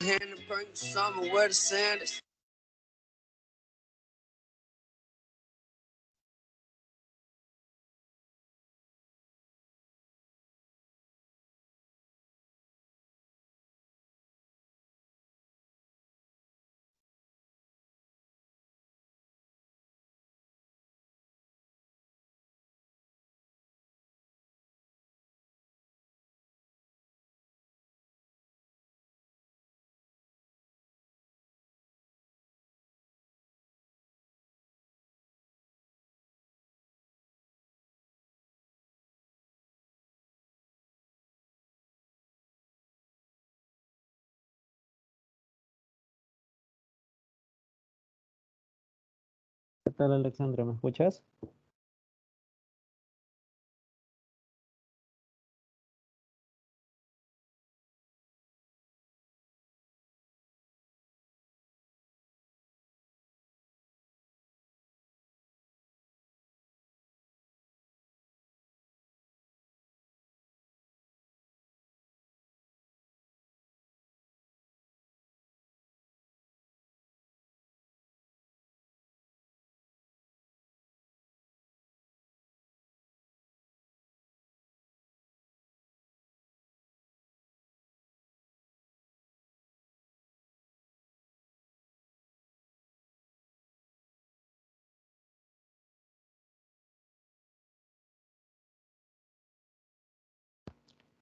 Hannah bring summer where the sand is. ¿Qué tal, Alexandra? ¿Me escuchas?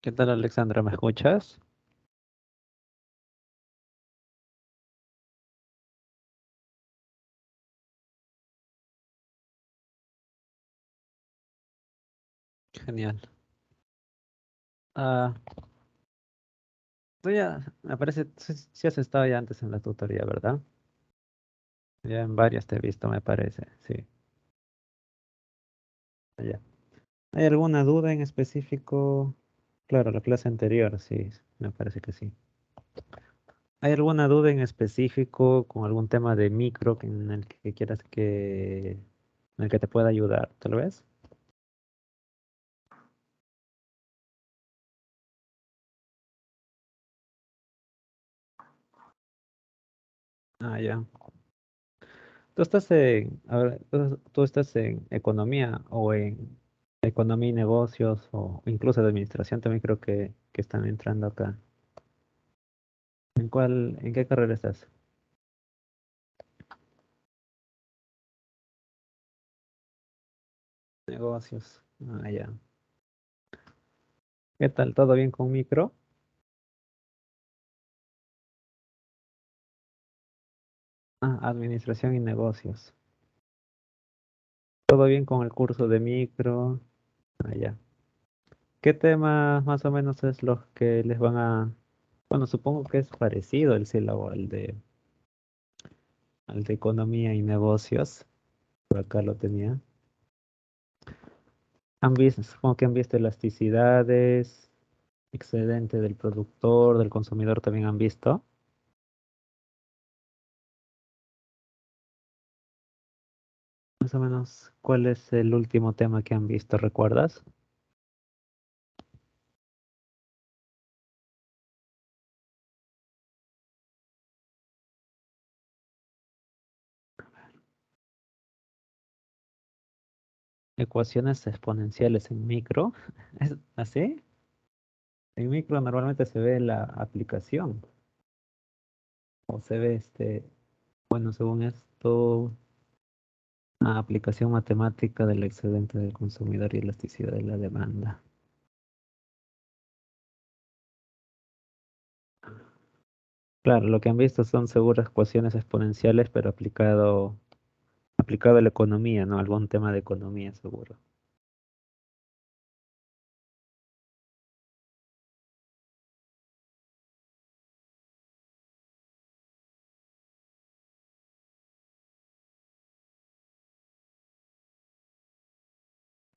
¿Qué tal, Alexandra? ¿Me escuchas? Genial. Ah, tú ya, me parece, sí has estado ya antes en la tutoría, ¿verdad? Ya en varias te he visto, me parece, sí. Ya. ¿Hay alguna duda en específico? Claro, la clase anterior, sí, me parece que sí. ¿Hay alguna duda en específico con algún tema de micro en el que quieras en el que te pueda ayudar, tal vez? Ah, ya. A ver, tú estás en economía o en economía y negocios o incluso de administración también creo que están entrando acá. En qué carrera estás? Negocios. Ah, ya. ¿Qué tal? ¿Todo bien con micro? Ah, administración y negocios. ¿Todo bien con el curso de micro? Ah, ya. ¿Qué temas más o menos es los que les van a... Bueno, supongo que es parecido el sílabo al de economía y negocios. Por acá lo tenía. Supongo que han visto elasticidades, excedente del productor, del consumidor también han visto. Más o menos, ¿cuál es el último tema que han visto? ¿Recuerdas? Ecuaciones exponenciales en micro. ¿Es así? En micro normalmente se ve la aplicación o se ve bueno, según esto, aplicación matemática del excedente del consumidor y elasticidad de la demanda. Claro, lo que han visto son seguras ecuaciones exponenciales, pero aplicado a la economía, ¿no? Algún tema de economía, seguro.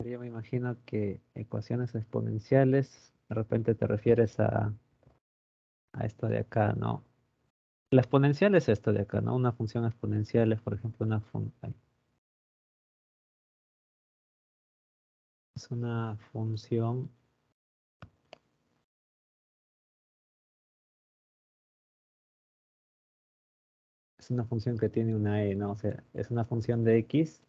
Yo me imagino que ecuaciones exponenciales, de repente te refieres a esto de acá, ¿no? La exponencial es esto de acá, ¿no? Una función exponencial es, por ejemplo, es una función es una función que tiene una e, ¿no? O sea, es una función de x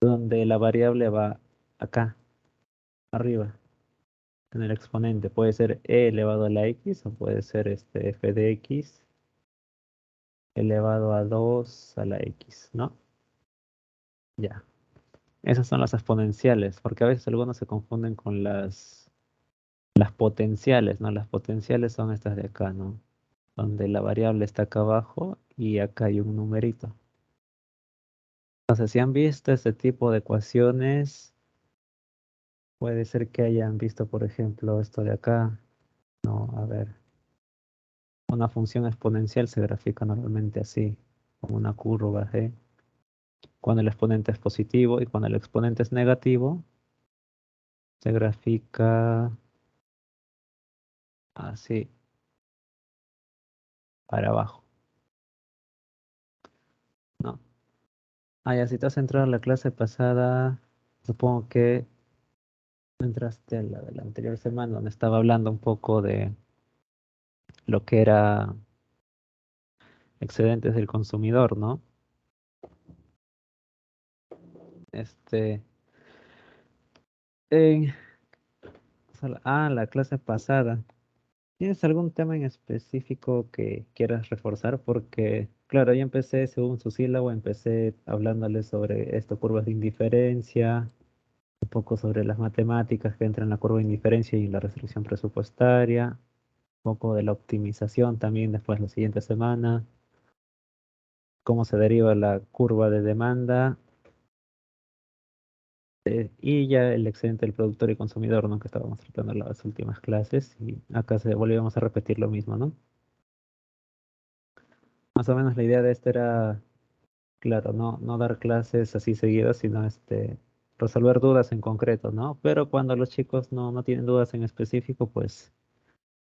donde la variable va acá, arriba, en el exponente. Puede ser e elevado a la x o puede ser f de x elevado a 2 a la x, ¿no? Ya. Esas son las exponenciales, porque a veces algunos se confunden con las potenciales, ¿no? Las potenciales son estas de acá, ¿no? Donde la variable está acá abajo y acá hay un numerito. Entonces, si han visto este tipo de ecuaciones, puede ser que hayan visto, por ejemplo, esto de acá. No, a ver. Una función exponencial se grafica normalmente así, como una curva G. Cuando el exponente es positivo y cuando el exponente es negativo, se grafica así, para abajo, ¿no? Ah, ya, si te has entrado a la clase pasada, supongo que entraste a la de la anterior semana, donde estaba hablando un poco de lo que era excedentes del consumidor, ¿no? Este, en, la clase pasada. ¿Tienes algún tema en específico que quieras reforzar? Porque, claro, yo empecé, según su sílabo, empecé hablándole sobre esto, curvas de indiferencia, un poco sobre las matemáticas que entran en la curva de indiferencia y la restricción presupuestaria, un poco de la optimización también después la siguiente semana, cómo se deriva la curva de demanda y ya el excedente del productor y consumidor, ¿no? Que estábamos tratando en las últimas clases y acá se volvíamos a repetir lo mismo, ¿no? Más o menos la idea de esto era, claro, no dar clases así seguidas, sino resolver dudas en concreto, ¿no? Pero cuando los chicos no tienen dudas en específico, pues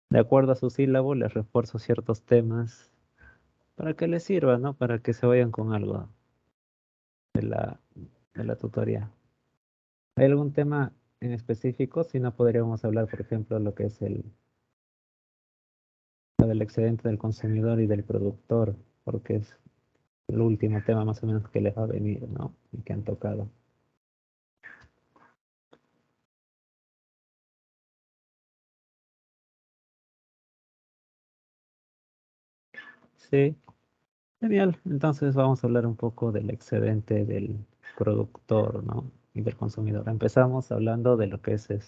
de acuerdo a su sílabo les refuerzo ciertos temas para que les sirva, ¿no? Para que se vayan con algo de la tutoría. ¿Hay algún tema en específico? Si no, podríamos hablar, por ejemplo, lo que es lo del excedente del consumidor y del productor, porque es el último tema más o menos que les va a venir, ¿no? Y que han tocado. Sí, genial. Entonces vamos a hablar un poco del excedente del productor, ¿no? Y del consumidor. Empezamos hablando de lo que es el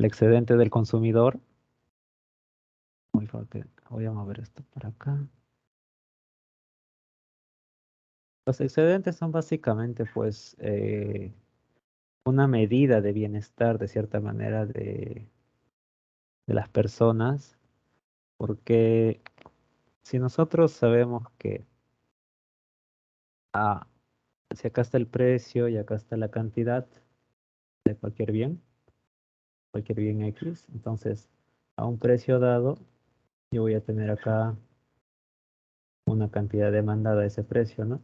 excedente del consumidor. Muy fuerte. Voy a mover esto para acá. Los excedentes son básicamente, pues, una medida de bienestar, de cierta manera, de las personas, porque si nosotros sabemos que, si acá está el precio y acá está la cantidad de cualquier bien X, entonces, a un precio dado, yo voy a tener acá una cantidad demandada de ese precio, ¿no?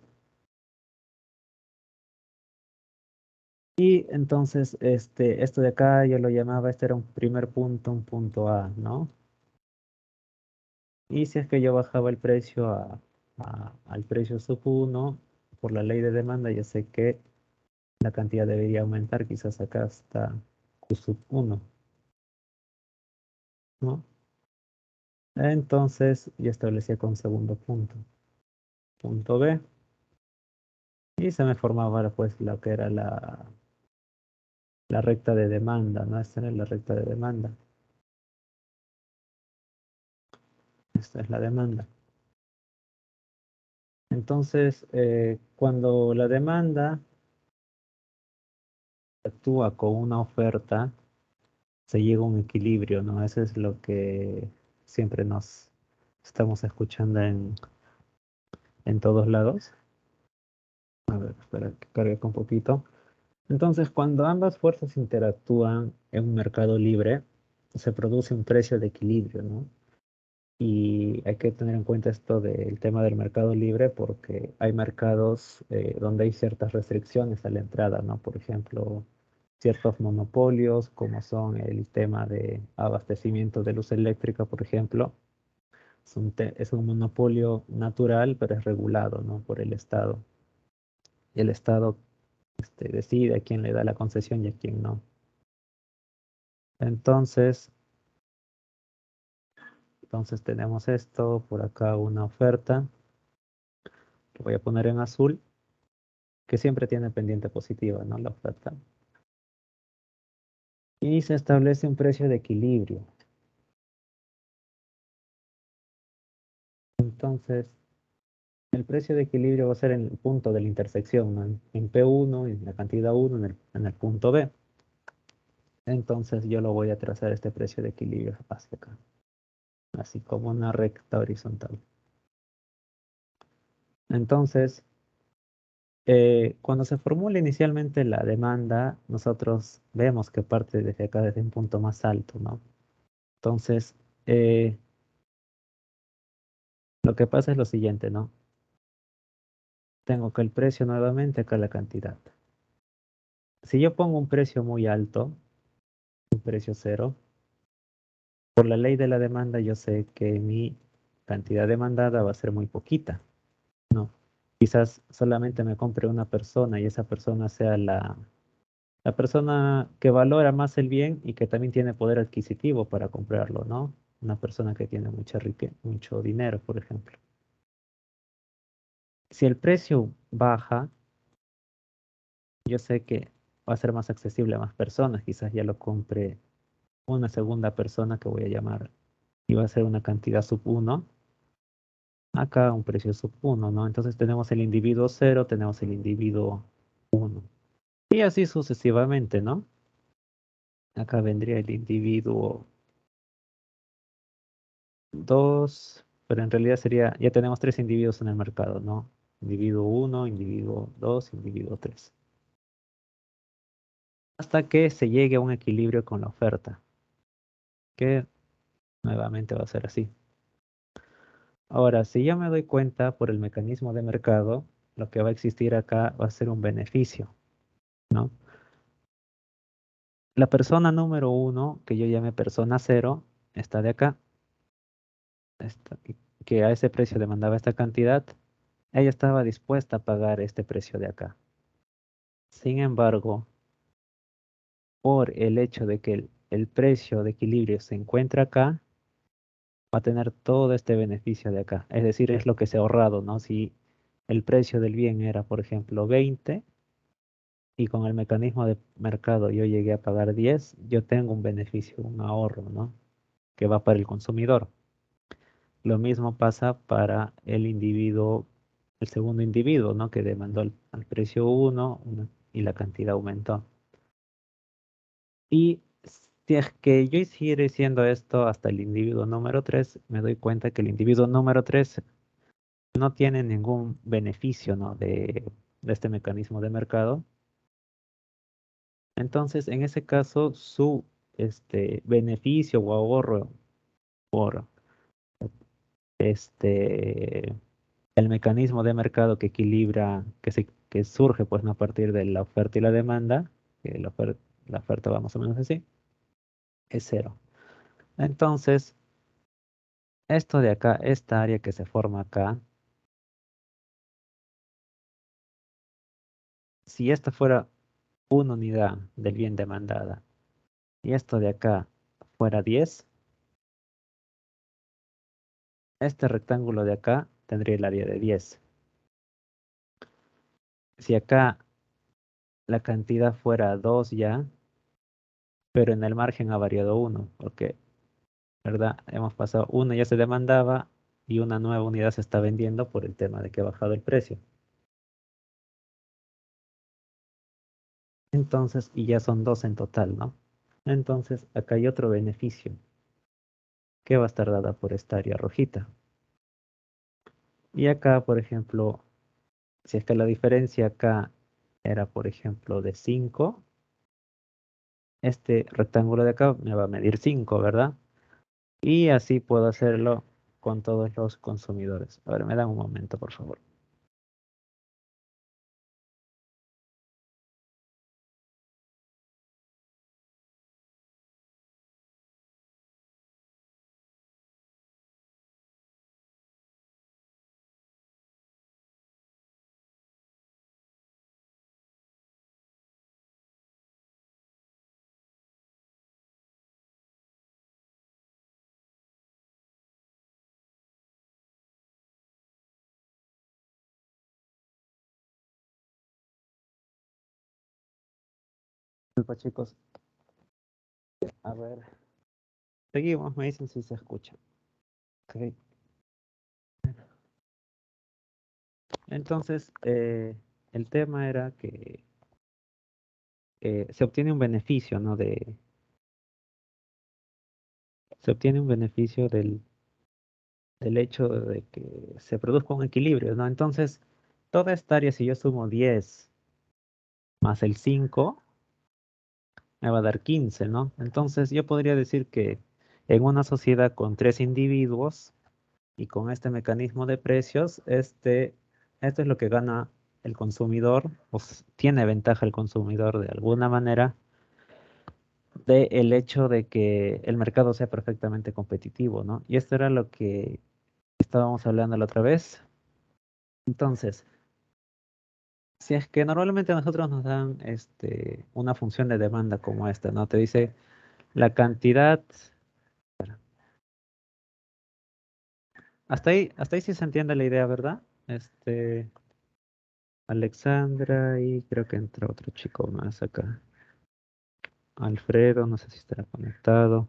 Y entonces, esto de acá yo lo llamaba, este era un primer punto, un punto A, ¿no? Y si es que yo bajaba el precio al precio sub uno por la ley de demanda, yo sé que la cantidad debería aumentar quizás acá hasta Q sub uno, ¿no? Entonces yo establecía con segundo punto, punto B, y se me formaba pues lo que era la recta de demanda, ¿no? Esta era la recta de demanda. Esta es la demanda. Entonces, cuando la demanda actúa con una oferta, se llega a un equilibrio, ¿no? Eso es lo que siempre nos estamos escuchando en todos lados. A ver, espera que cargue un poquito. Entonces, cuando ambas fuerzas interactúan en un mercado libre, se produce un precio de equilibrio, ¿no? Y hay que tener en cuenta esto del tema del mercado libre porque hay mercados donde hay ciertas restricciones a la entrada, ¿no? Por ejemplo, ciertos monopolios como son el tema de abastecimiento de luz eléctrica, por ejemplo, Es un monopolio natural, pero es regulado, ¿no? Por el Estado. Y el Estado decide a quién le da la concesión y a quién no. Entonces, tenemos esto, por acá una oferta, que voy a poner en azul, que siempre tiene pendiente positiva, ¿no? La oferta. Y se establece un precio de equilibrio. Entonces, el precio de equilibrio va a ser en el punto de la intersección, ¿no? En P1, en la cantidad 1, en el punto B. Entonces yo lo voy a trazar este precio de equilibrio hacia acá, así como una recta horizontal. Entonces, cuando se formula inicialmente la demanda, nosotros vemos que parte desde acá, desde un punto más alto, ¿no? Entonces, eh, lo que pasa es lo siguiente, ¿no? Tengo que el precio nuevamente, acá la cantidad. Si yo pongo un precio muy alto, un precio cero, por la ley de la demanda yo sé que mi cantidad demandada va a ser muy poquita, ¿no? Quizás solamente me compre una persona y esa persona sea la persona que valora más el bien y que también tiene poder adquisitivo para comprarlo, ¿no? Una persona que tiene mucha riqueza, mucho dinero, por ejemplo. Si el precio baja, yo sé que va a ser más accesible a más personas. Quizás ya lo compre una segunda persona que voy a llamar y va a ser una cantidad sub uno. Acá un precio sub uno, ¿no? Entonces tenemos el individuo cero, tenemos el individuo uno. Y así sucesivamente, ¿no? Acá vendría el individuo 2, pero en realidad sería, ya tenemos tres individuos en el mercado, ¿no? Individuo uno, individuo 2, individuo 3. Hasta que se llegue a un equilibrio con la oferta, que nuevamente va a ser así. Ahora, si yo me doy cuenta por el mecanismo de mercado, lo que va a existir acá va a ser un beneficio, ¿no? La persona número uno, que yo llame persona cero, está de acá, esta- que a ese precio demandaba esta cantidad, ella estaba dispuesta a pagar este precio de acá. Sin embargo, por el hecho de que el precio de equilibrio se encuentra acá, va a tener todo este beneficio de acá. Es decir, es lo que se ha ahorrado, ¿no? Si el precio del bien era, por ejemplo, 20 y con el mecanismo de mercado yo llegué a pagar 10, yo tengo un beneficio, un ahorro, ¿no? Que va para el consumidor. Lo mismo pasa para el individuo, el segundo individuo, ¿no? Que demandó al precio 1 y la cantidad aumentó. Y si es que yo hiciera diciendo esto hasta el individuo número 3, me doy cuenta que el individuo número 3 no tiene ningún beneficio, ¿no? de este mecanismo de mercado. Entonces, en ese caso, su beneficio o ahorro por este, el mecanismo de mercado que equilibra, que surge pues, ¿no? a partir de la oferta y la demanda, que la oferta va más o menos así, es cero. Entonces, esto de acá, esta área que se forma acá, si esta fuera una unidad del bien demandada y esto de acá fuera 10, este rectángulo de acá tendría el área de 10. Si acá la cantidad fuera 2 ya, pero en el margen ha variado 1, porque, ¿verdad? Hemos pasado, uno ya se demandaba y una nueva unidad se está vendiendo por el tema de que ha bajado el precio. Entonces, y ya son 2 en total, ¿no? Entonces, acá hay otro beneficio que va a estar dada por esta área rojita. Y acá, por ejemplo, si es que la diferencia acá era, por ejemplo, de 5, este rectángulo de acá me va a medir 5, ¿verdad? Y así puedo hacerlo con todos los consumidores. A ver, me dan un momento, por favor. Disculpa, chicos. A ver. Seguimos, me dicen si se escucha. Ok. Entonces, el tema era que se obtiene un beneficio, ¿no? Se obtiene un beneficio del hecho de que se produzca un equilibrio, ¿no? Entonces, toda esta área, si yo sumo 10 más el 5 me va a dar 15, ¿no? Entonces, yo podría decir que en una sociedad con 3 individuos y con este mecanismo de precios, esto es lo que gana el consumidor, o tiene ventaja el consumidor de alguna manera, de el hecho de que el mercado sea perfectamente competitivo, ¿no? Y esto era lo que estábamos hablando la otra vez. Entonces, si es que normalmente a nosotros nos dan una función de demanda como esta, ¿no? Te dice la cantidad. Hasta ahí sí se entiende la idea, ¿verdad? Alexandra y creo que entra otro chico más acá. Alfredo, no sé si estará conectado.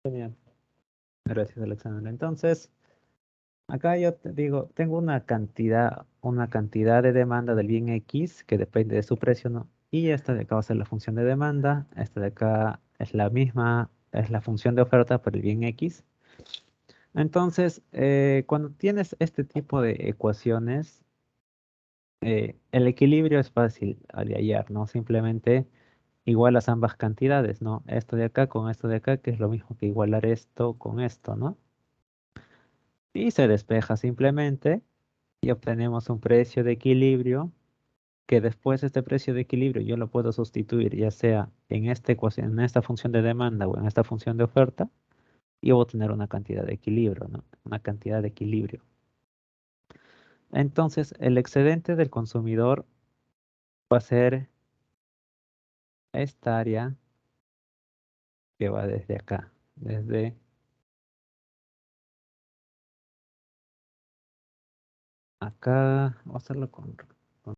Genial. Gracias, Alexandra. Entonces, acá yo te digo, tengo una cantidad de demanda del bien X que depende de su precio, ¿no? Y esta de acá va a ser la función de demanda. Esta de acá es la misma, es la función de oferta por el bien X. Entonces, cuando tienes este tipo de ecuaciones, el equilibrio es fácil de hallar, ¿no? Simplemente igualas ambas cantidades, ¿no? Esto de acá con esto de acá, que es lo mismo que igualar esto con esto, ¿no? Y se despeja simplemente y obtenemos un precio de equilibrio, que después este precio de equilibrio yo lo puedo sustituir ya sea en esta ecuación, en esta función de demanda o en esta función de oferta, y voy a obtener una cantidad de equilibrio, ¿no? Una cantidad de equilibrio. Entonces, el excedente del consumidor va a ser esta área que va desde acá, desde acá, vamos a hacerlo con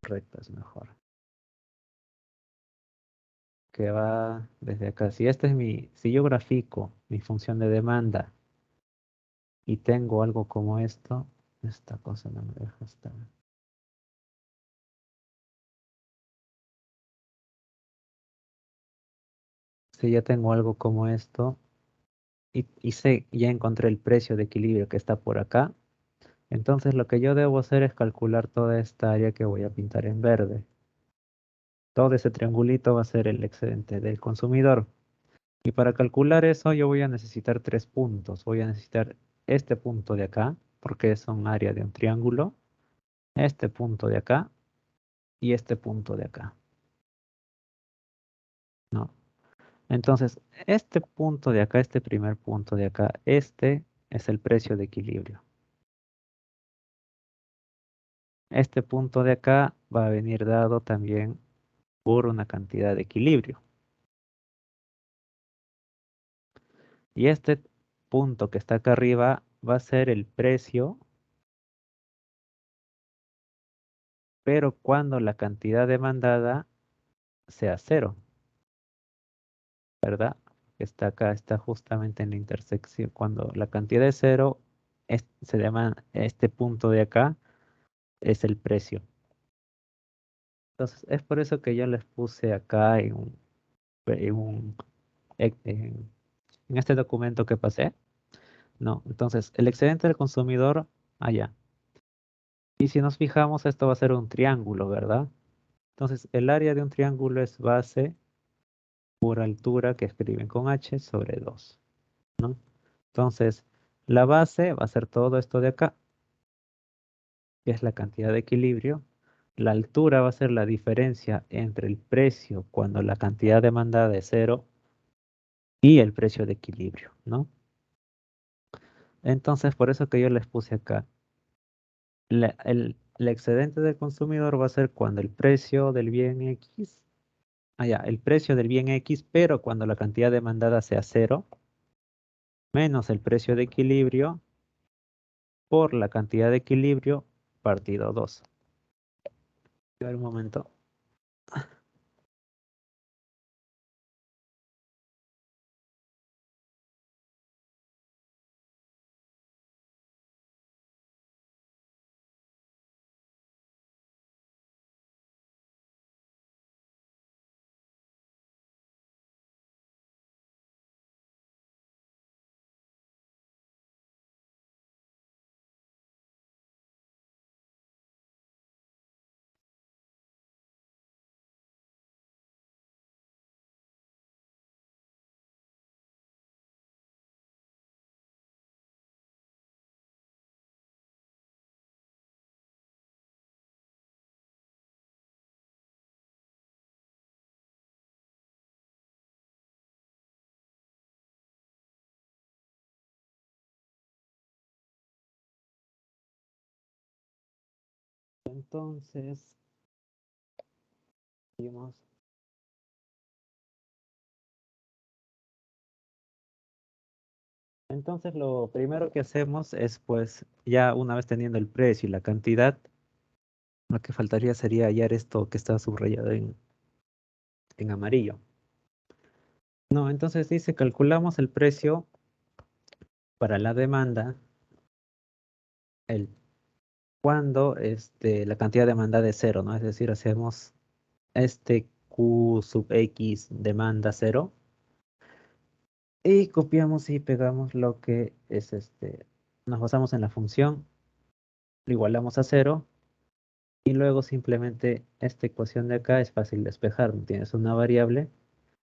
rectas mejor, que va desde acá. Si yo grafico mi función de demanda y tengo algo como esto, esta cosa no me deja estar. Si ya tengo algo como esto ya encontré el precio de equilibrio que está por acá, entonces lo que yo debo hacer es calcular toda esta área que voy a pintar en verde. Todo ese triangulito va a ser el excedente del consumidor. Y para calcular eso yo voy a necesitar 3 puntos. Voy a necesitar este punto de acá, porque es un área de un triángulo, este punto de acá y este punto de acá, ¿no? Entonces, este punto de acá, este primer punto de acá, este es el precio de equilibrio. Este punto de acá va a venir dado también por una cantidad de equilibrio. Y este punto que está acá arriba va a ser el precio, pero cuando la cantidad demandada sea cero, ¿verdad? Está acá, está justamente en la intersección. Cuando la cantidad es cero, se llama este punto de acá, es el precio. Entonces, es por eso que yo les puse acá en un- en este documento que pasé. No, entonces, el excedente del consumidor, allá. Y si nos fijamos, esto va a ser un triángulo, ¿verdad? Entonces, el área de un triángulo es base por altura, que escriben con H, sobre 2, ¿no? Entonces, la base va a ser todo esto de acá, que es la cantidad de equilibrio. La altura va a ser la diferencia entre el precio cuando la cantidad demandada es cero y el precio de equilibrio, ¿no? Entonces, por eso que yo les puse acá. el excedente del consumidor va a ser cuando el precio del bien X, el precio del bien X, pero cuando la cantidad demandada sea cero, menos el precio de equilibrio por la cantidad de equilibrio partido 2. A ver un momento. Entonces, seguimos. Entonces, lo primero que hacemos es, pues, ya una vez teniendo el precio y la cantidad, lo que faltaría sería hallar esto que está subrayado en amarillo. No, entonces dice, calculamos el precio para la demanda, el cuando la cantidad demandada es cero, ¿no? Es decir, hacemos este Q sub X demanda cero y copiamos y pegamos lo que es nos basamos en la función, lo igualamos a cero y luego simplemente esta ecuación de acá es fácil de despejar, ¿no? Tienes una variable,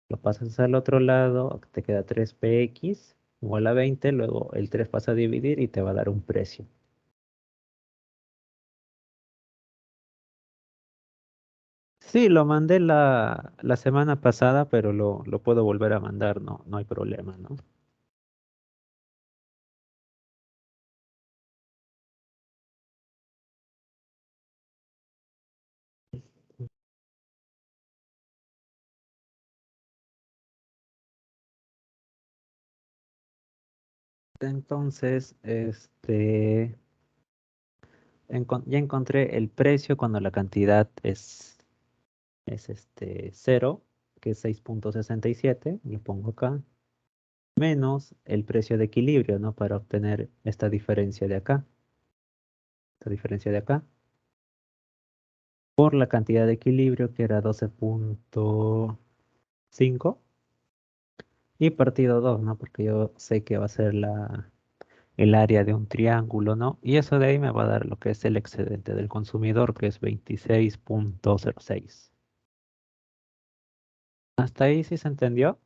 lo pasas al otro lado, te queda 3px igual a 20, luego el 3 pasa a dividir y te va a dar un precio. Sí, lo mandé la semana pasada, pero lo puedo volver a mandar, no hay problema, ¿no? Entonces, ya encontré el precio cuando la cantidad es cero, que es 6,67, lo pongo acá, menos el precio de equilibrio, ¿no? Para obtener esta diferencia de acá, por la cantidad de equilibrio que era 12,5 y partido 2, ¿no? Porque yo sé que va a ser el área de un triángulo, ¿no? Y eso de ahí me va a dar lo que es el excedente del consumidor, que es 26,06. ¿Hasta ahí sí se entendió?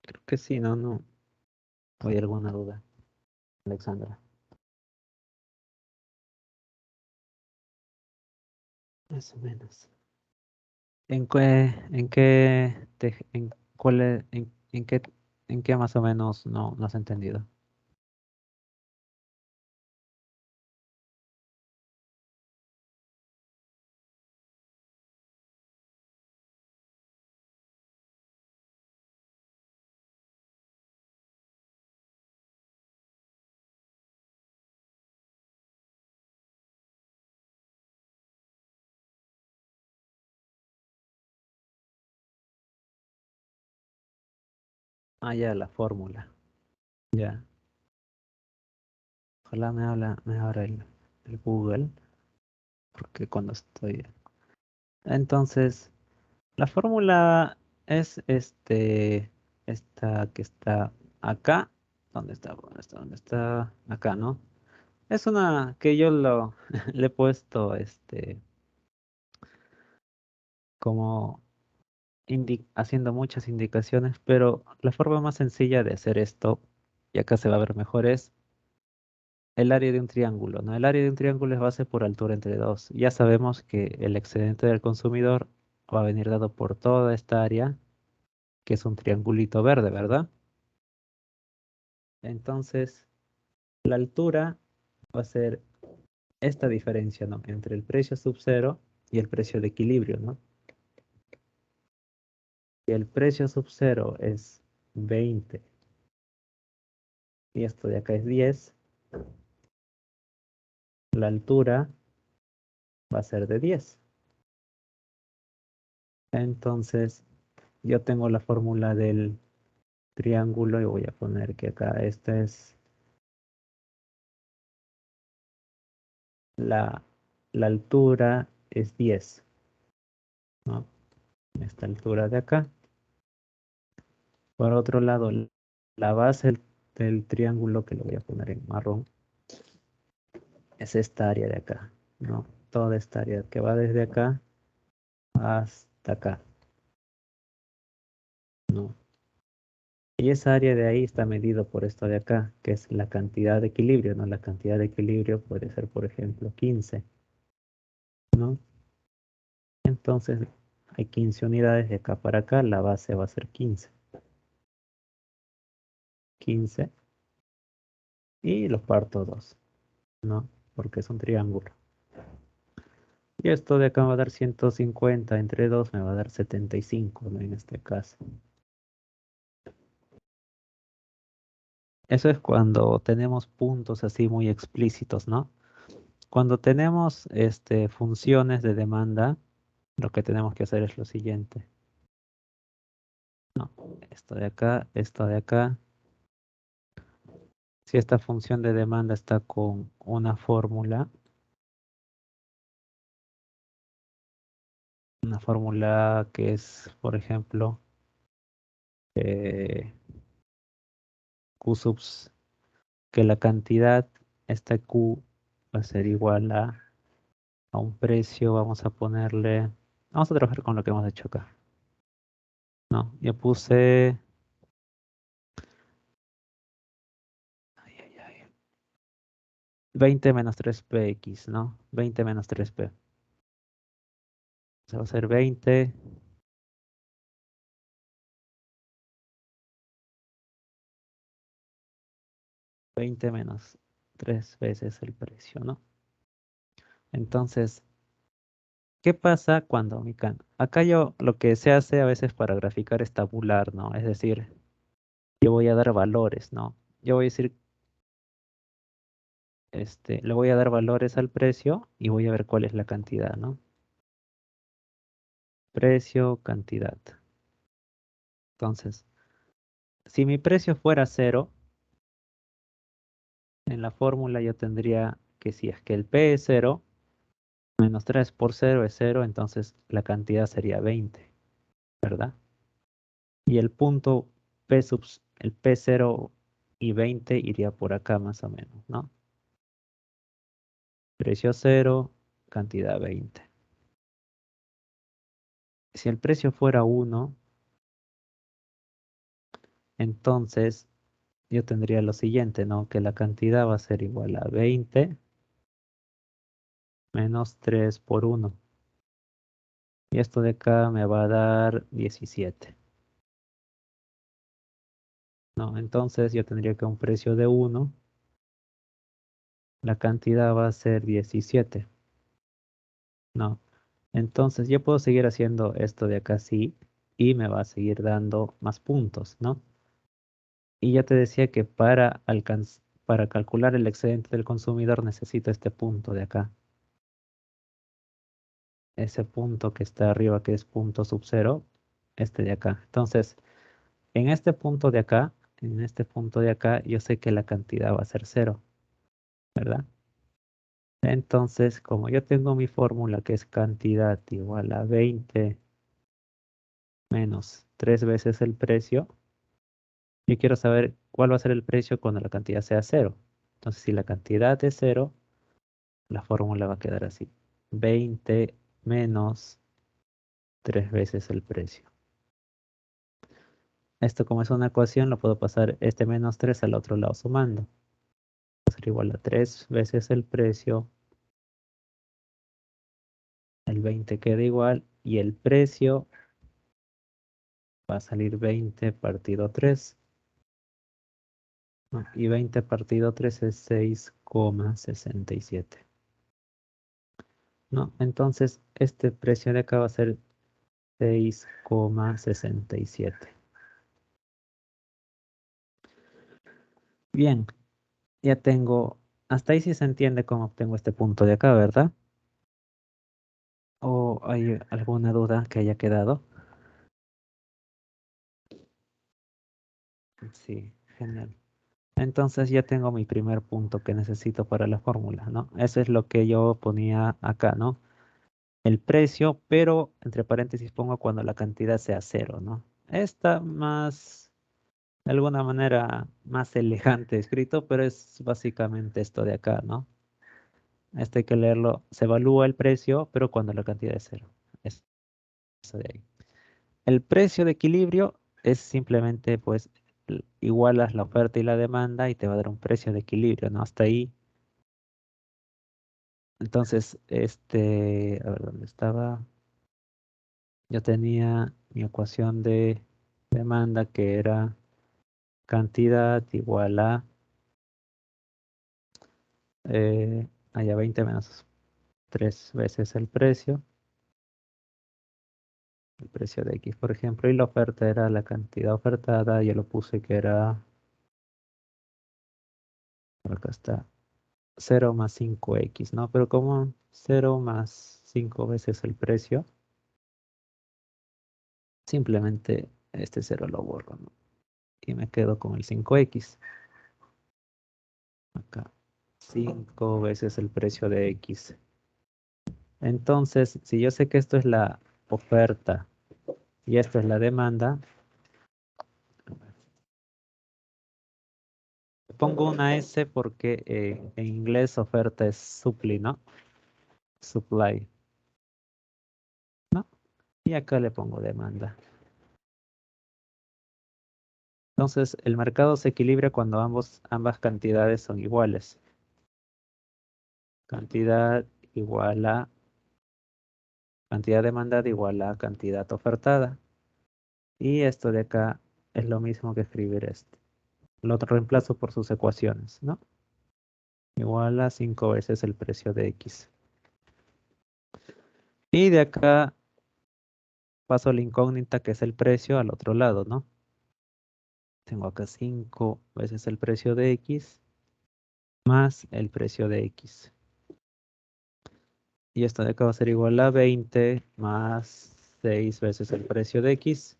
Creo que sí, no. ¿Hay alguna duda, Alexandra? Más o menos. ¿Cuál en qué más o menos no has entendido? Ya, la fórmula. Ya. Ojalá me abra el Google, porque cuando estoy. Entonces, la fórmula es esta que está acá. ¿Dónde está? ¿Dónde está? ¿Dónde está? Acá, ¿no? Es una que yo le he puesto como haciendo muchas indicaciones, pero la forma más sencilla de hacer esto, y acá se va a ver mejor, es el área de un triángulo, ¿no? El área de un triángulo es base por altura entre dos. Ya sabemos que el excedente del consumidor va a venir dado por toda esta área, que es un triangulito verde, ¿verdad? Entonces, la altura va a ser esta diferencia, ¿no? Entre el precio sub cero y el precio de equilibrio, ¿no? Si el precio sub cero es 20 y esto de acá es 10, la altura va a ser de 10. Entonces, yo tengo la fórmula del triángulo y voy a poner que acá esta es la, la altura es 10, ¿no? Esta altura de acá. Por otro lado, la base del triángulo, que lo voy a poner en marrón, es esta área de acá, ¿no? Toda esta área que va desde acá hasta acá, ¿no? Y esa área de ahí está medido por esto de acá, que es la cantidad de equilibrio, ¿no? La cantidad de equilibrio puede ser, por ejemplo, 15, ¿no? Entonces, hay 15 unidades de acá para acá, la base va a ser 15. 15 y lo parto 2, ¿no? Porque es un triángulo. Y esto de acá me va a dar 150 entre 2 me va a dar 75, ¿no? En este caso. Eso es cuando tenemos puntos así muy explícitos, ¿no? Cuando tenemos funciones de demanda, lo que tenemos que hacer es lo siguiente. No, esto de acá. Si esta función de demanda está con una fórmula que es, por ejemplo, eh, Q subs, que la cantidad, esta Q va a ser igual a un precio, vamos a trabajar con lo que hemos hecho acá. No, yo puse, ay, ay, ay, 20 menos 3px, ¿no? 20 menos 3p. O sea, va a ser 20 menos 3 veces el precio, ¿no? Entonces, ¿qué pasa cuando acá yo lo que se hace a veces para graficar es tabular, ¿no? Es decir, yo voy a dar valores, ¿no? Yo voy a decir, le voy a dar valores al precio y voy a ver cuál es la cantidad, ¿no? Precio, cantidad. Entonces, si mi precio fuera 0, en la fórmula yo tendría que si es que el P es 0, menos 3 por 0 es 0, entonces la cantidad sería 20, ¿verdad? Y el punto el P0 y 20 iría por acá más o menos, ¿no? Precio 0, cantidad 20. Si el precio fuera 1, entonces yo tendría lo siguiente, ¿no? Que la cantidad va a ser igual a 20 menos 3 por 1. Y esto de acá me va a dar 17. ¿No? Entonces yo tendría que un precio de 1, la cantidad va a ser 17. ¿No? Entonces yo puedo seguir haciendo esto de acá así y me va a seguir dando más puntos, ¿no? Y ya te decía que para calcular el excedente del consumidor necesito este punto de acá. Ese punto que está arriba, que es punto sub cero, este de acá. Entonces, en este punto de acá, yo sé que la cantidad va a ser 0, ¿verdad? Entonces, como yo tengo mi fórmula que es cantidad igual a 20 menos 3 veces el precio, yo quiero saber cuál va a ser el precio cuando la cantidad sea 0. Entonces, si la cantidad es 0, la fórmula va a quedar así. 20 menos 3 veces el precio. Esto como es una ecuación, lo puedo pasar este menos 3 al otro lado sumando. Va a ser igual a 3 veces el precio. El 20 queda igual y el precio va a salir 20 partido 3. ¿no? Y 20 partido 3 es 6,67. ¿No? Entonces, este precio de acá va a ser 6,67. Bien, ya tengo, hasta ahí sí se entiende cómo obtengo este punto de acá, ¿verdad? ¿O hay alguna duda que haya quedado? Sí, genial. Entonces ya tengo mi primer punto que necesito para la fórmula, ¿no? Eso es lo que yo ponía acá, ¿no? El precio, pero entre paréntesis pongo cuando la cantidad sea cero, ¿no? Está más, de alguna manera, más elegante escrito, pero es básicamente esto de acá, ¿no? Este hay que leerlo. Se evalúa el precio, pero cuando la cantidad es cero. Es eso de ahí. El precio de equilibrio es simplemente, pues, igualas la oferta y la demanda y te va a dar un precio de equilibrio, ¿no? Hasta ahí. Entonces, a ver, ¿dónde estaba? Yo tenía mi ecuación de demanda que era cantidad igual a allá 20 menos 3 veces el precio de X, por ejemplo, y la oferta era la cantidad ofertada, yo lo puse que era, acá está, 0 más 5X, ¿no? Pero como 0 más 5 veces el precio, simplemente este 0 lo borro, ¿no? Y me quedo con el 5X. Acá, 5 veces el precio de X. Entonces, si yo sé que esto es la oferta y esto es la demanda, pongo una S porque en inglés oferta es supply, ¿no? Supply, ¿no? Y acá le pongo demanda. Entonces, el mercado se equilibra cuando ambas cantidades son iguales. Cantidad igual a cantidad demandada igual a cantidad ofertada. Y esto de acá es lo mismo que escribir esto. Lo reemplazo por sus ecuaciones, ¿no? Igual a 5 veces el precio de X. Y de acá paso la incógnita que es el precio al otro lado, ¿no? Tengo acá 5 veces el precio de X más el precio de X. Y esto de acá va a ser igual a 20 más 6 veces el precio de X.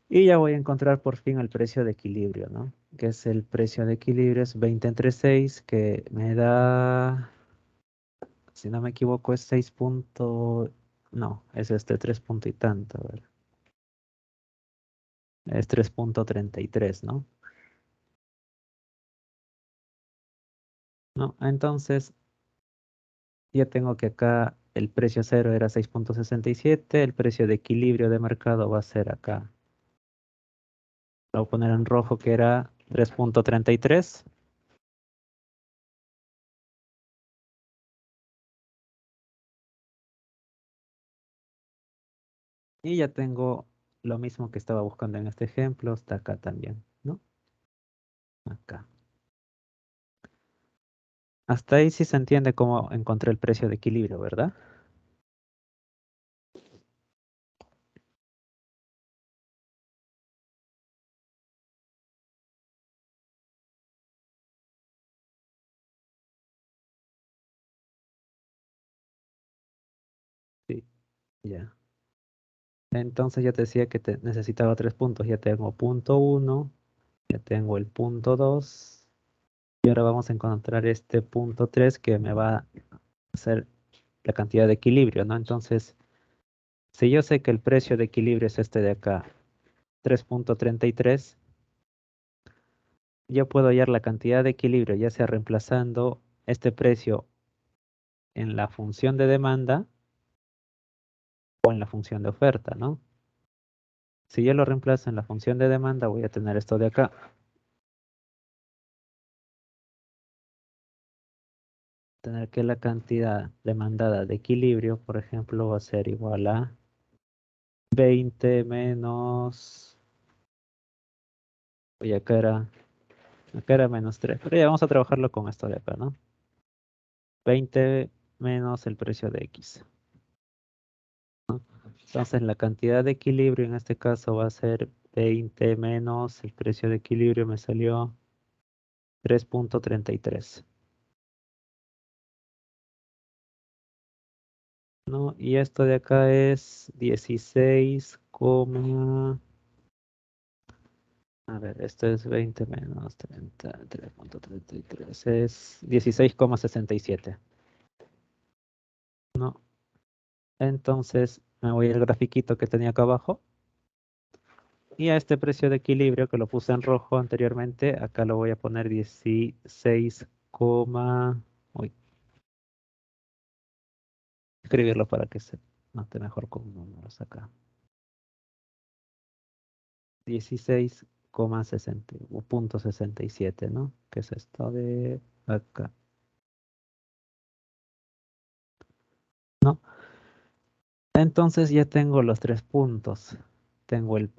Y ya voy a encontrar por fin el precio de equilibrio, ¿no? Que es el precio de equilibrio, es 20 entre 6, que me da, si no me equivoco, es 6 punto, no, es 3 punto y tanto, a ver. Es 3,33, ¿no? ¿No? Entonces, ya tengo que acá el precio cero era 6,67, el precio de equilibrio de mercado va a ser acá. Lo voy a poner en rojo que era 3,33. Y ya tengo lo mismo que estaba buscando en este ejemplo, está acá también, ¿no? Acá. Hasta ahí sí se entiende cómo encontré el precio de equilibrio, ¿verdad? Sí, ya. Entonces ya te decía que necesitaba 3 puntos. Ya tengo punto 1, ya tengo el punto 2. Y ahora vamos a encontrar este punto 3 que me va a hacer la cantidad de equilibrio, ¿no? Entonces, si yo sé que el precio de equilibrio es este de acá, 3,33, yo puedo hallar la cantidad de equilibrio, ya sea reemplazando este precio en la función de demanda o en la función de oferta, ¿no? Si yo lo reemplazo en la función de demanda, voy a tener esto de acá. Tener que la cantidad demandada de equilibrio, por ejemplo, va a ser igual a 20 menos, oye, acá era Acá era menos 3. Pero ya vamos a trabajarlo con esto de acá, ¿no? 20 menos el precio de X. Entonces la cantidad de equilibrio en este caso va a ser 20 menos el precio de equilibrio me salió 3.33. ¿No? Y esto de acá es 16, a ver, esto es 20 menos 30, 3.33, es 16,67. ¿No? Entonces me voy al grafiquito que tenía acá abajo. Y a este precio de equilibrio que lo puse en rojo anteriormente, acá lo voy a poner 16, uy, escribirlo para que se note mejor con números acá. 16,60 o punto 67, ¿no? Que es esto de acá, ¿no? Entonces ya tengo los tres puntos. Tengo el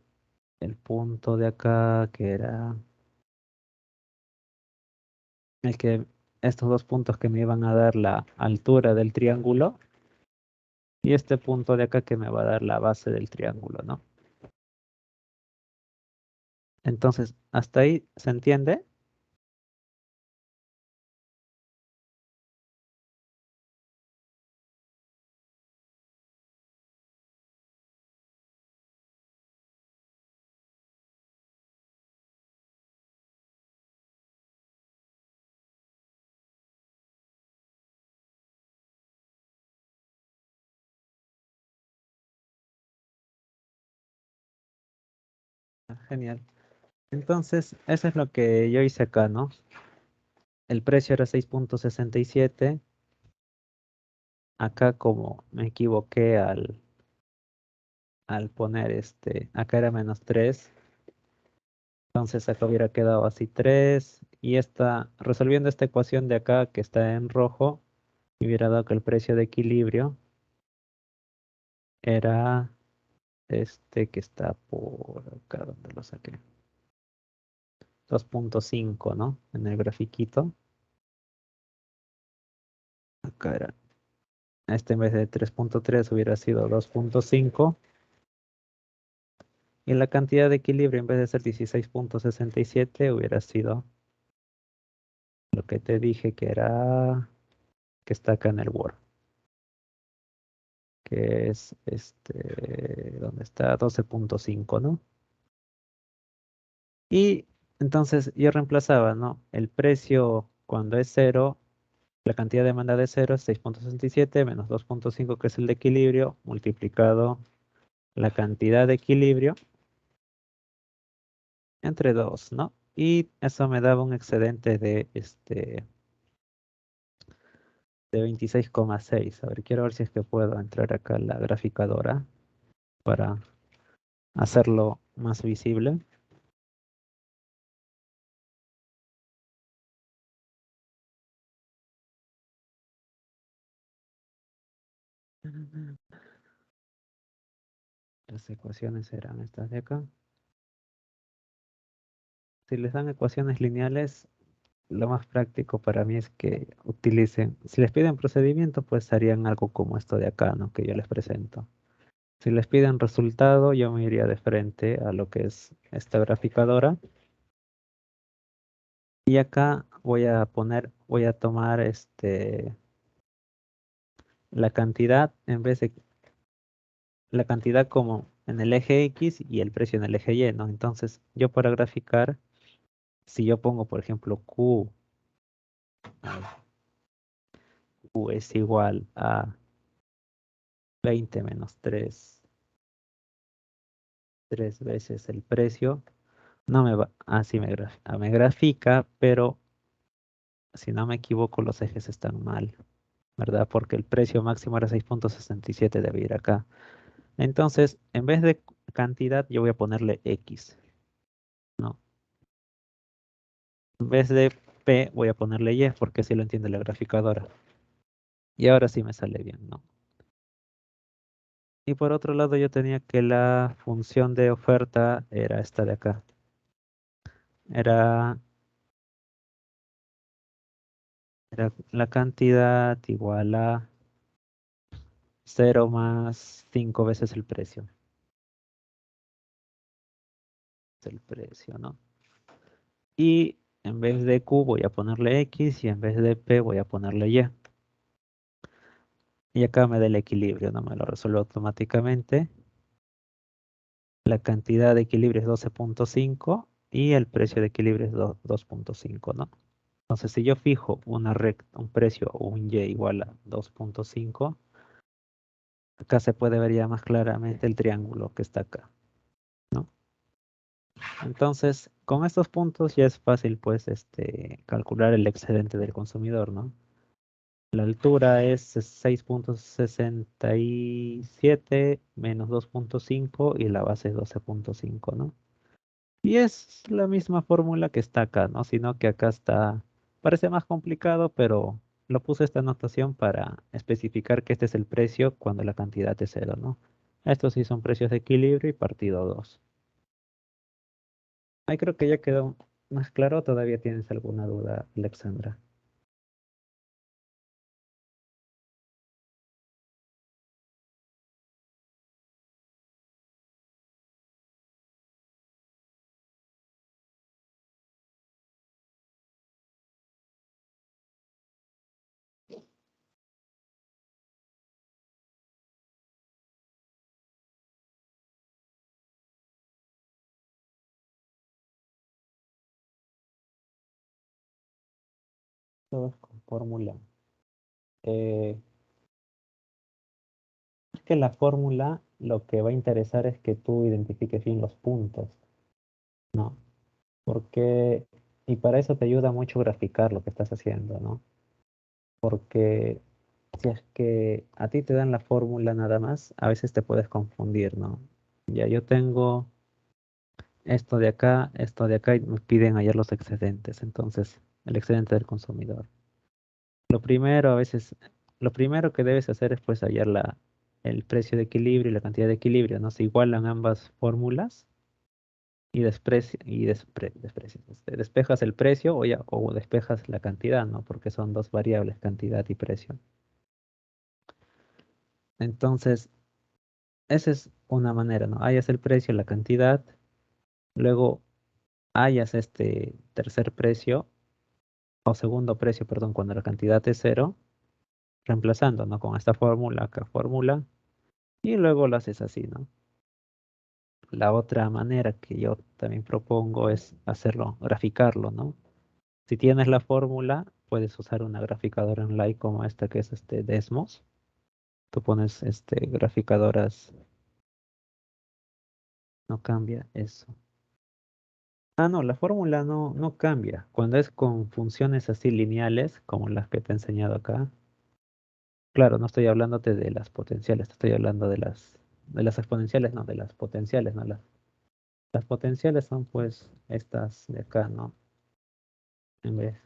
punto de acá que era el que estos dos puntos que me iban a dar la altura del triángulo y este punto de acá que me va a dar la base del triángulo, ¿no? Entonces, ¿hasta ahí se entiende? Genial. Entonces, eso es lo que yo hice acá, ¿no? El precio era 6.67. Acá como me equivoqué al poner acá era menos 3. Entonces acá hubiera quedado así 3. Y resolviendo esta ecuación de acá que está en rojo, me hubiera dado que el precio de equilibrio era este que está por acá donde lo saqué. 2.5, ¿no? En el grafiquito. Acá era. Este en vez de 3.3 hubiera sido 2.5. Y la cantidad de equilibrio en vez de ser 16.67 hubiera sido lo que te dije que era, que está acá en el Word. Que es ¿dónde está? 12.5, ¿no? Y entonces yo reemplazaba, ¿no? El precio cuando es cero, la cantidad de demanda de cero es 6.67 menos 2.5 que es el de equilibrio, multiplicado la cantidad de equilibrio entre 2, ¿no? Y eso me daba un excedente de 26,6. A ver, quiero ver si es que puedo entrar acá a la graficadora para hacerlo más visible. Las ecuaciones serán estas de acá. Si les dan ecuaciones lineales, lo más práctico para mí es que utilicen, si les piden procedimiento, pues harían algo como esto de acá, ¿no? Que yo les presento. Si les piden resultado, yo me iría de frente a lo que es esta graficadora. Y acá voy a tomar la cantidad en vez de la cantidad como en el eje X y el precio en el eje Y, ¿no? Entonces, yo para graficar, si yo pongo, por ejemplo, Q es igual a 20 menos 3 veces el precio, no me va, así me grafica, pero si no me equivoco, los ejes están mal, ¿verdad? Porque el precio máximo era 6.67, debe ir acá. Entonces, en vez de cantidad, yo voy a ponerle X, ¿no? En vez de P, voy a ponerle Y, porque así lo entiende la graficadora. Y ahora sí me sale bien, ¿no? Y por otro lado, yo tenía que la función de oferta era esta de acá. Era la cantidad igual a 0 más 5 veces el precio. Es el precio, ¿no? Y en vez de Q voy a ponerle X y en vez de P voy a ponerle Y. Y acá me da el equilibrio, no me lo resuelve automáticamente. La cantidad de equilibrio es 12.5 y el precio de equilibrio es 2.5, ¿no? Entonces, si yo fijo un precio o un Y igual a 2.5, acá se puede ver ya más claramente el triángulo que está acá, ¿no? Entonces, con estos puntos ya es fácil, pues, calcular el excedente del consumidor, ¿no? La altura es 6.67 menos 2.5 y la base es 12.5, ¿no? Y es la misma fórmula que está acá, ¿no? Sino que acá está, parece más complicado, pero lo puse esta anotación para especificar que este es el precio cuando la cantidad es cero, ¿no? Estos sí son precios de equilibrio y partido 2. Ahí creo que ya quedó más claro. ¿Todavía tienes alguna duda, Alexandra? Todo es con fórmula. Eh, es que la fórmula lo que va a interesar es que tú identifiques bien los puntos, ¿no? Porque, y para eso te ayuda mucho graficar lo que estás haciendo, ¿no? Porque si es que a ti te dan la fórmula nada más, a veces te puedes confundir, ¿no? Ya yo tengo esto de acá y me piden hallar los excedentes, entonces el excedente del consumidor. Lo primero a veces, lo primero que debes hacer es pues hallar el precio de equilibrio y la cantidad de equilibrio, ¿no? Se igualan ambas fórmulas y, despejas el precio o despejas la cantidad, ¿no? Porque son dos variables, cantidad y precio. Entonces, esa es una manera, ¿no? Hallas el precio, la cantidad, luego hallas este tercer precio o segundo precio, perdón, cuando la cantidad es cero, reemplazando, ¿no? Con esta fórmula, acá fórmula, y luego lo haces así, ¿no? La otra manera que yo también propongo es hacerlo, graficarlo, ¿no? Si tienes la fórmula, puedes usar una graficadora online como esta que es Desmos. Tú pones graficadoras, no cambia eso. Ah, no, la fórmula no cambia. Cuando es con funciones así lineales, como las que te he enseñado acá, claro, no estoy hablándote de las potenciales, te estoy hablando de las exponenciales, no, de las potenciales, ¿no? Las potenciales son pues estas de acá, ¿no? En vez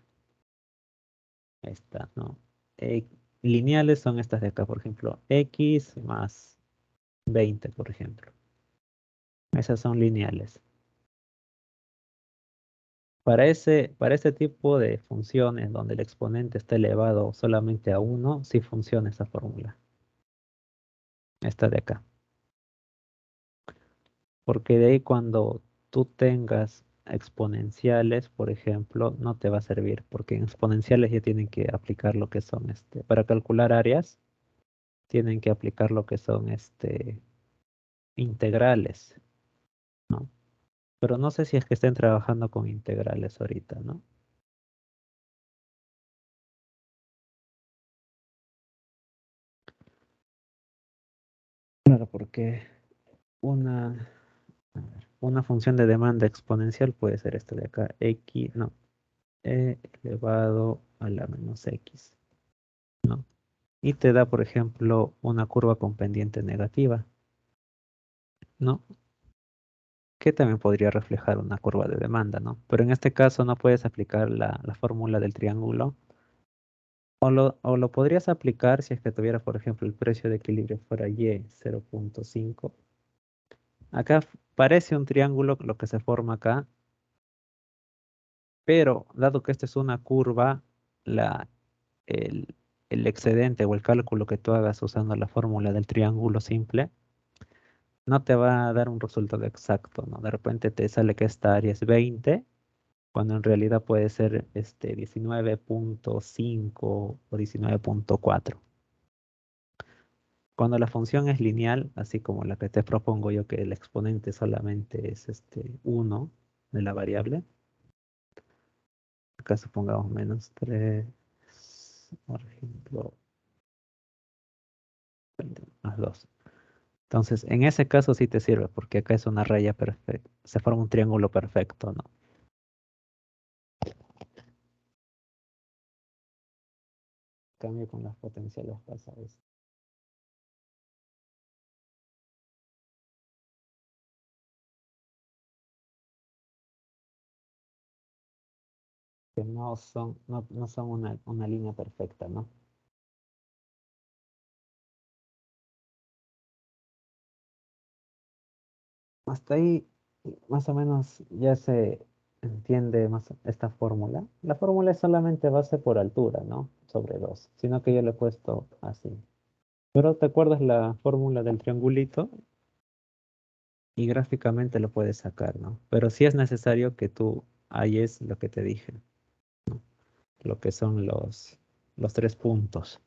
esta, ¿no? Eh, Lineales son estas de acá, por ejemplo, x más 20, por ejemplo. Esas son lineales. Para ese tipo de funciones donde el exponente está elevado solamente a 1, sí funciona esa fórmula. Esta de acá. Porque de ahí cuando tú tengas exponenciales, por ejemplo, no te va a servir, porque en exponenciales ya tienen que aplicar lo que son, para calcular áreas, tienen que aplicar lo que son, integrales, ¿no? Pero no sé si es que estén trabajando con integrales ahorita, ¿no? Claro, porque una, a ver, una función de demanda exponencial puede ser esta de acá, x, no, e elevado a la menos x, ¿no? Y te da, por ejemplo, una curva con pendiente negativa, ¿no? Que también podría reflejar una curva de demanda, ¿no? Pero en este caso no puedes aplicar la fórmula del triángulo, o lo podrías aplicar si es que tuviera, por ejemplo, el precio de equilibrio fuera y 0.5. Acá parece un triángulo lo que se forma acá, pero dado que esta es una curva, la el, el excedente o el cálculo que tú hagas usando la fórmula del triángulo simple, no te va a dar un resultado exacto, ¿no? De repente te sale que esta área es 20, cuando en realidad puede ser 19.5 o 19.4. Cuando la función es lineal, así como la que te propongo yo, que el exponente solamente es 1 de la variable, acá supongamos -3, por ejemplo, 20 más 2. Entonces, en ese caso sí te sirve, porque acá es una raya perfecta, se forma un triángulo perfecto, ¿no? Cambio con las potenciales pasa eso. Que no son una línea perfecta, ¿no? Hasta ahí más o menos ya se entiende más esta fórmula. La fórmula es solamente base por altura, ¿no? Sobre 2, sino que yo le he puesto así. Pero ¿te acuerdas la fórmula del triangulito? Y gráficamente lo puedes sacar, ¿no? Pero sí es necesario que tú halles lo que te dije, lo que son los 3 puntos.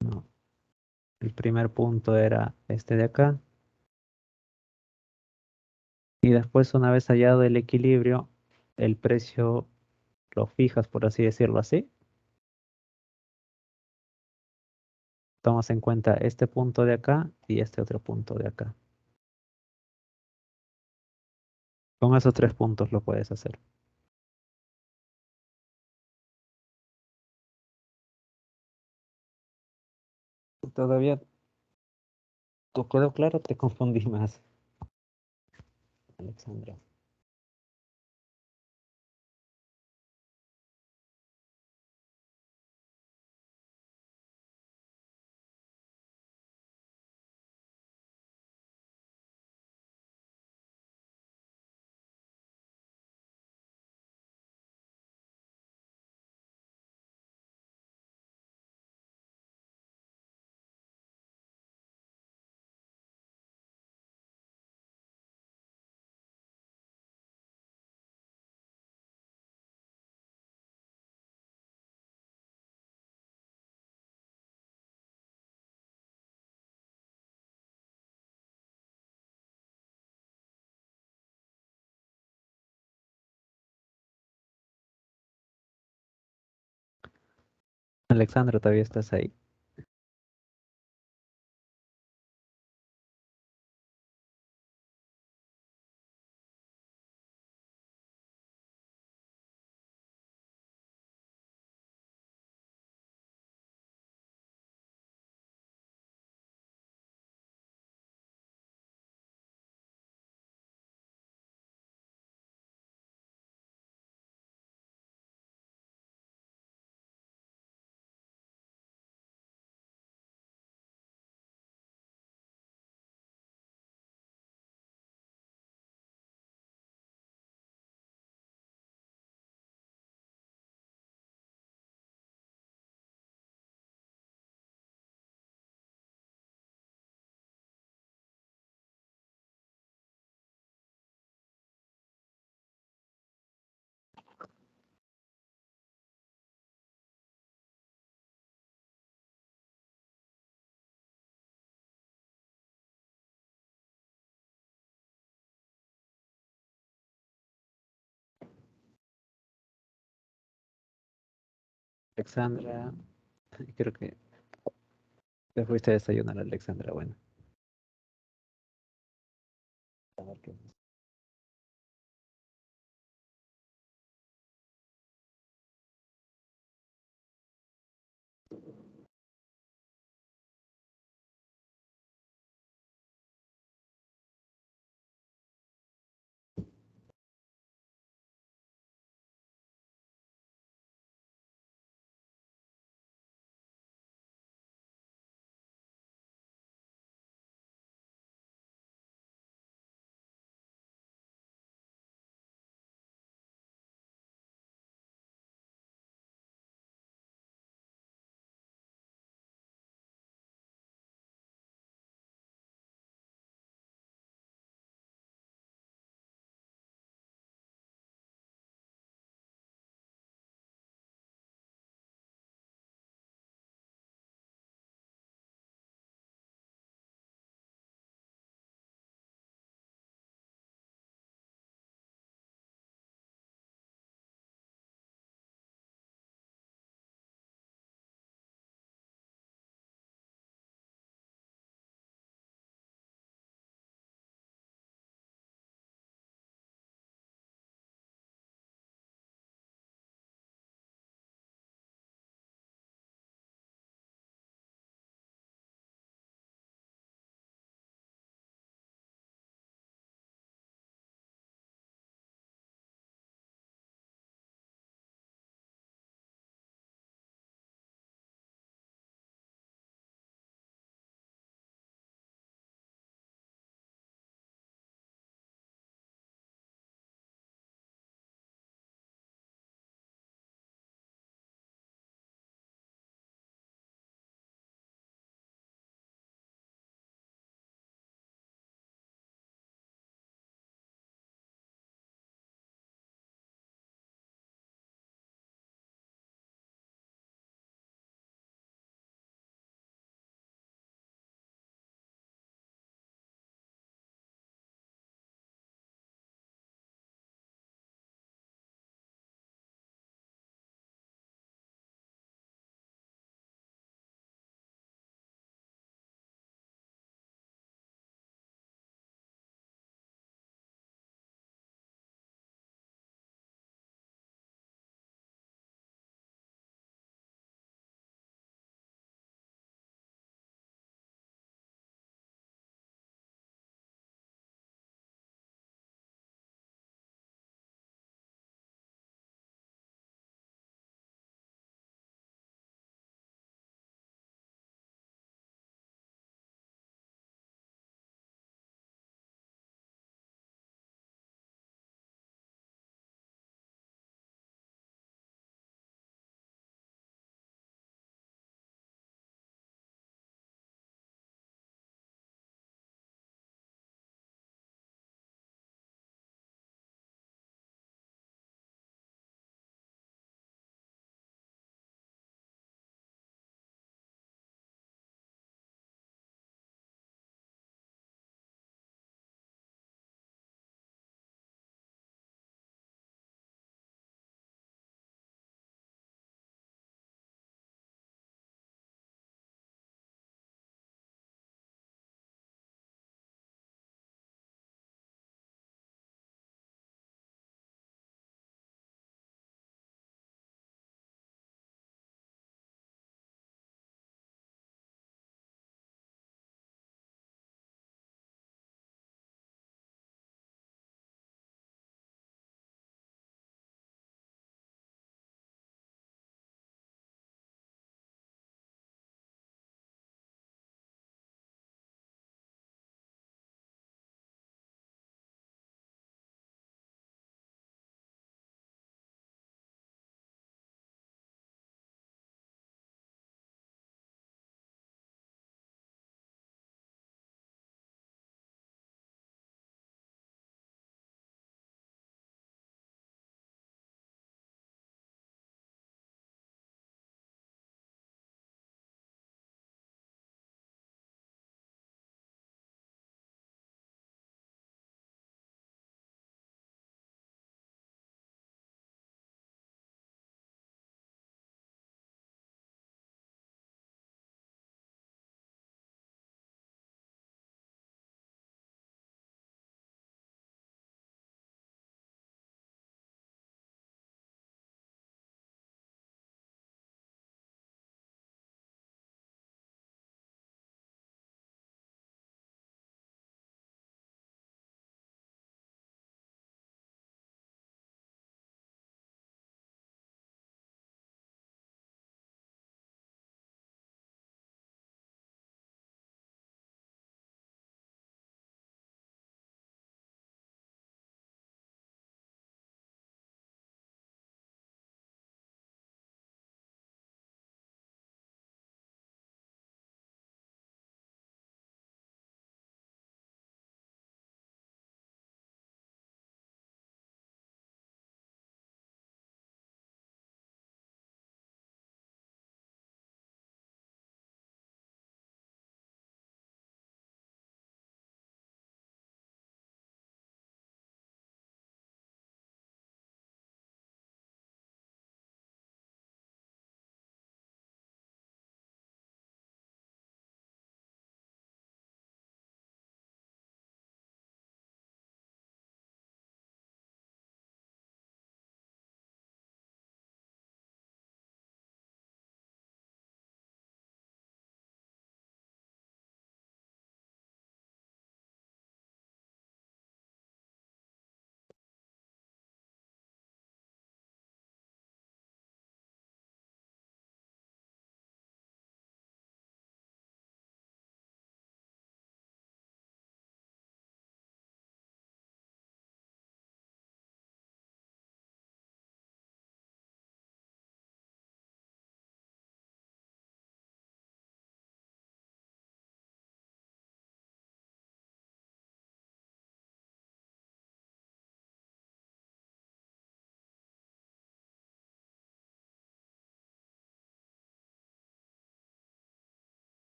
¿No? El primer punto era este de acá. Y después, una vez hallado el equilibrio, el precio lo fijas, por así decirlo así. Tomas en cuenta este punto de acá y este otro punto de acá. Con esos 3 puntos lo puedes hacer. Todavía te quedó claro, te confundí más, Alexandra. Alexandra, todavía estás ahí. Alexandra, creo que te fuiste a desayunar, Alexandra. Bueno, a ver qué.